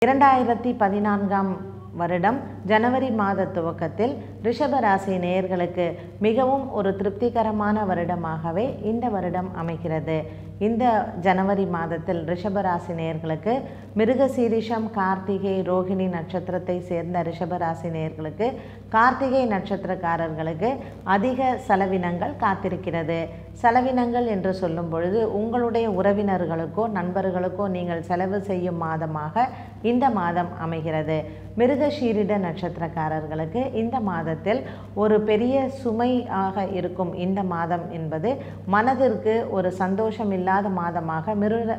2014ஆம் வருடம் ஜனவரி மாத துவக்கத்தில் ரிஷப ராசி நேயர்களுக்கு மிகவும் ஒரு திருப்திகரமான வருடமாகவே இந்த வருடம் அமைகிறது. இந்த ஜனவரி மாதத்தில் ரிஷப ராசி நேயர்களுக்கு மிருகசீரிஷம், கார்த்திகை, ரோகிணி நட்சத்திரத்தை சேர்ந்த ரிஷப ராசி நேயர்களுக்கு கார்த்திகை நட்சத்திரக்காரர்களுக்கு அதிக செலவினங்கள் காத்திருக்கிறது. செலவினங்கள் என்று சொல்லும் பொழுது உங்களுடைய உறவினர்களுக்கோ நண்பர்களுக்கோ நீங்கள் செலவு செய்யும் மாதமாக இந்த மாதம் அமைகிறது. மிருகசீரிட நட்சத்திரக்காரர்களுக்கு இந்த மாதத்தில் ஒரு பெரிய சுமையாக இருக்கும் இந்த மாதம் என்பது மனதிற்கு ஒரு சந்தோஷம் இல்லாத மாதமாக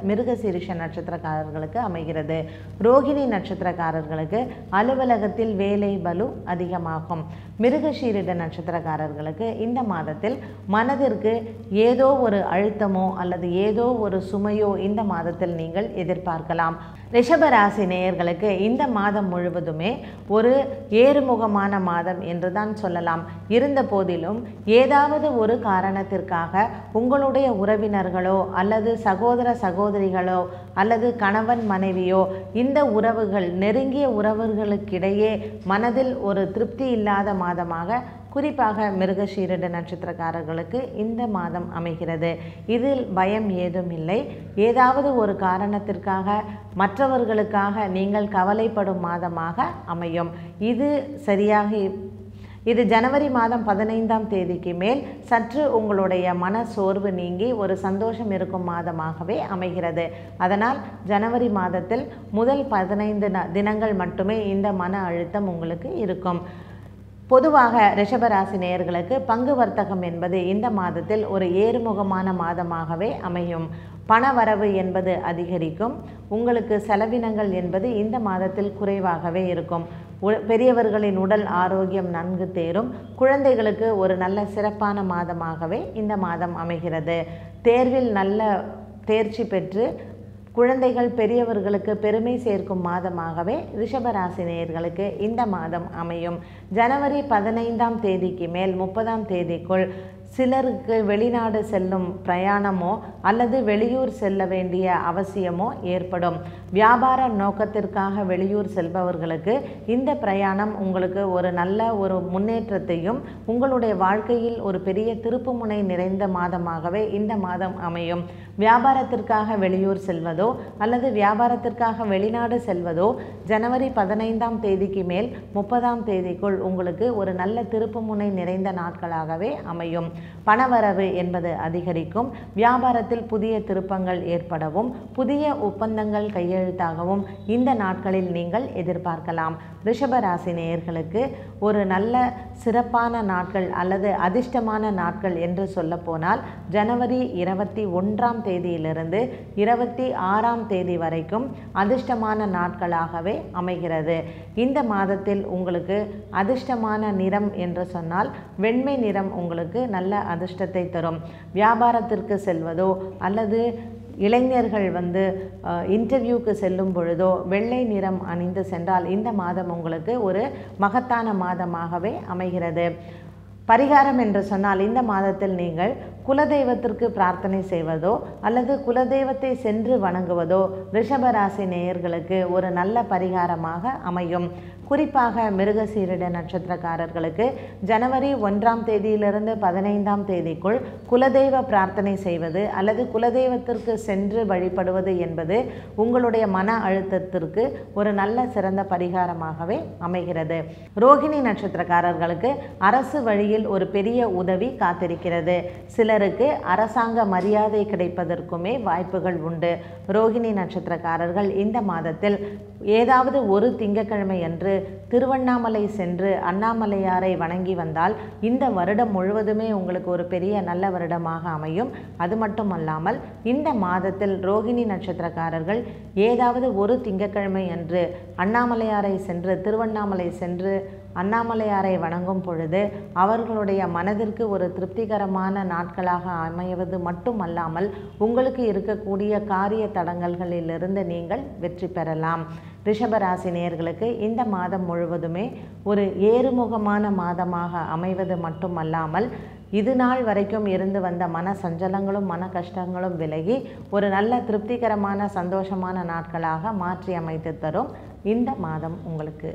மிருகசீரிஷ நட்சத்திரக்காரர்களுக்கு அமைகிறது. ரோகிணி நட்சத்திரக்காரர்களுக்கு அலுவலகத்தில் வேலை பளு அதிகமாகும். மிருகசீரிட நட்சத்திரக்காரர்களுக்கு இந்த மாதத்தில் மனதிற்கு ஏதோ ஒரு அழுத்தமோ அல்லது ஏதோ ஒரு சுமையோ இந்த மாதத்தில் நீங்கள் எதிர்பார்க்கலாம். ரிஷபராசி நேயர்களுக்கு இந்த மாதம் முழுவதுமே ஒரு ஏறுமுகமான மாதம் என்றுதான் சொல்லலாம். இருந்த போதிலும் ஏதாவது ஒரு காரணத்திற்காக உங்களுடைய உறவினர்களோ அல்லது சகோதர சகோதரிகளோ அல்லது கணவன் மனைவியோ இந்த உறவுகள் நெருங்கிய உறவுகளுக்கிடையே மனதில் ஒரு திருப்தி இல்லாத மாதமாக குறிப்பாக மிருகசீரிட நட்சத்திரக்காரர்களுக்கு இந்த மாதம் அமைகிறது. இதில் பயம் ஏதும் இல்லை. ஏதாவது ஒரு காரணத்திற்காக மற்றவர்களுக்காக நீங்கள் கவலைப்படும் மாதமாக அமையும். இது ஜனவரி மாதம் 15ஆம் தேதிக்கு மேல் சற்று உங்களுடைய மன சோர்வு நீங்கி ஒரு சந்தோஷம் இருக்கும் மாதமாகவே அமைகிறது. அதனால் ஜனவரி மாதத்தில் முதல் 15 தினங்கள் மட்டுமே இந்த மன அழுத்தம் உங்களுக்கு இருக்கும். பொதுவாக ரிஷபராசி நேயர்களுக்கு பங்கு வர்த்தகம் என்பது இந்த மாதத்தில் ஒரு ஏறுமுகமான மாதமாகவே அமையும். பண வரவு என்பது அதிகரிக்கும். உங்களுக்கு செலவினங்கள் என்பது இந்த மாதத்தில் குறைவாகவே இருக்கும். பெரியவர்களின் உடல் ஆரோக்கியம் நன்கு தேரும். குழந்தைகளுக்கு ஒரு நல்ல சிறப்பான மாதமாகவே இந்த மாதம் அமைகிறது. தேர்வில் நல்ல தேர்ச்சி பெற்று குழந்தைகள் பெரியவர்களுக்கு பெருமை சேர்க்கும் மாதமாகவே ரிஷபராசி நேயர்களுக்கு இந்த மாதம் அமையும். ஜனவரி 15ஆம் தேதிக்கு மேல் 30ஆம் தேதிக்குள் சிலருக்கு வெளிநாடு செல்லும் பிரயாணமோ அல்லது வெளியூர் செல்ல வேண்டிய அவசியமோ ஏற்படும். வியாபார நோக்கத்திற்காக வெளியூர் செல்பவர்களுக்கு இந்த பிரயாணம் உங்களுக்கு ஒரு நல்ல ஒரு முன்னேற்றத்தையும் உங்களுடைய வாழ்க்கையில் ஒரு பெரிய திருப்புமுனை நிறைந்த மாதமாகவே இந்த மாதம் அமையும். வியாபாரத்திற்காக வெளியூர் செல்வதோ அல்லது வியாபாரத்திற்காக வெளிநாடு செல்வதோ ஜனவரி 15ஆம் தேதிக்கு மேல் 30ஆம் தேதிக்குள் உங்களுக்கு ஒரு நல்ல திருப்புமுனை நிறைந்த நாட்களாகவே அமையும். பணவரவு என்பது அதிகரிக்கும். வியாபாரத்தில் புதிய திருப்பங்கள் ஏற்படவும் புதிய ஒப்பந்தங்கள் கையெழுத்தாகவும் இந்த நாட்களில் நீங்கள் எதிர்பார்க்கலாம். ரிஷபராசி நேயர்களுக்கு ஒரு நல்ல சிறப்பான நாட்கள் அல்லது அதிர்ஷ்டமான நாட்கள் என்று சொல்ல போனால் ஜனவரி 21ஆம் தேதியிலிருந்து 26ஆம் தேதி வரைக்கும் அதிர்ஷ்டமான நாட்களாகவே அமைகிறது. இந்த மாதத்தில் உங்களுக்கு அதிர்ஷ்டமான நிறம் என்று சொன்னால் வெண்மை நிறம் உங்களுக்கு நல்ல அதிர்ஷ்டத்தை தரும். வியாபாரத்திற்கு செல்வதோ அல்லது இளைஞர்கள் இன்டர்வியூக்கு செல்லும் பொழுதோ வெள்ளை நிறம் அணிந்து சென்றால் இந்த மாதம் உங்களுக்கு ஒரு மகத்தான மாதமாகவே அமைகிறது. பரிகாரம் என்று சொன்னால் இந்த மாதத்தில் நீங்கள் குலதெய்வத்திற்கு பிரார்த்தனை செய்வதோ அல்லது குலதெய்வத்தை சென்று வணங்குவதோ ரிஷபராசி நேயர்களுக்கு ஒரு நல்ல பரிகாரமாக அமையும். குறிப்பாக மிருகசீரிட நட்சத்திரக்காரர்களுக்கு ஜனவரி 1ஆம் தேதியிலிருந்து 15ஆம் தேதிக்குள் குலதெய்வ பிரார்த்தனை செய்வது அல்லது குலதெய்வத்திற்கு சென்று வழிபடுவது என்பது உங்களுடைய மன அழுத்தத்திற்கு ஒரு நல்ல சிறந்த பரிகாரமாகவே அமைகிறது. ரோகிணி நட்சத்திரக்காரர்களுக்கு அரசு வழியில் ஒரு பெரிய உதவி காத்திருக்கிறது. சிலருக்கு அரசாங்க மரியாதை கிடைப்பதற்குமே வாய்ப்புகள் உண்டு. ரோகிணி நட்சத்திரக்காரர்கள் இந்த மாதத்தில் ஏதாவது ஒரு திங்கட்கிழமை அன்று திருவண்ணாமலை சென்று அண்ணாமலையாரை வணங்கி வந்தால் இந்த வருடம் முழுவதுமே உங்களுக்கு ஒரு பெரிய நல்ல வருடமாக அமையும். அது மட்டுமல்லாமல் இந்த மாதத்தில் ரோகிணி நட்சத்திரக்காரர்கள் ஏதாவது ஒரு திங்கட்கிழமை அன்று அண்ணாமலையாரை சென்று திருவண்ணாமலை சென்று அண்ணாமலையாரை வணங்கும் பொழுது அவர்களுடைய மனதிற்கு ஒரு திருப்திகரமான நாட்களாக அமைவது மட்டுமல்லாமல் உங்களுக்கு இருக்கக்கூடிய காரிய தடங்கல்களிலிருந்து நீங்கள் வெற்றி பெறலாம். ரிஷபராசி நேயர்களுக்கு இந்த மாதம் முழுவதுமே ஒரு ஏறுமுகமான மாதமாக அமைவது மட்டுமல்லாமல் இது நாள் வரைக்கும் இருந்து வந்த மன சஞ்சலங்களும் மன கஷ்டங்களும் விலகி ஒரு நல்ல திருப்திகரமான சந்தோஷமான நாட்களாக மாற்றி அமைத்து தரும் இந்த மாதம் உங்களுக்கு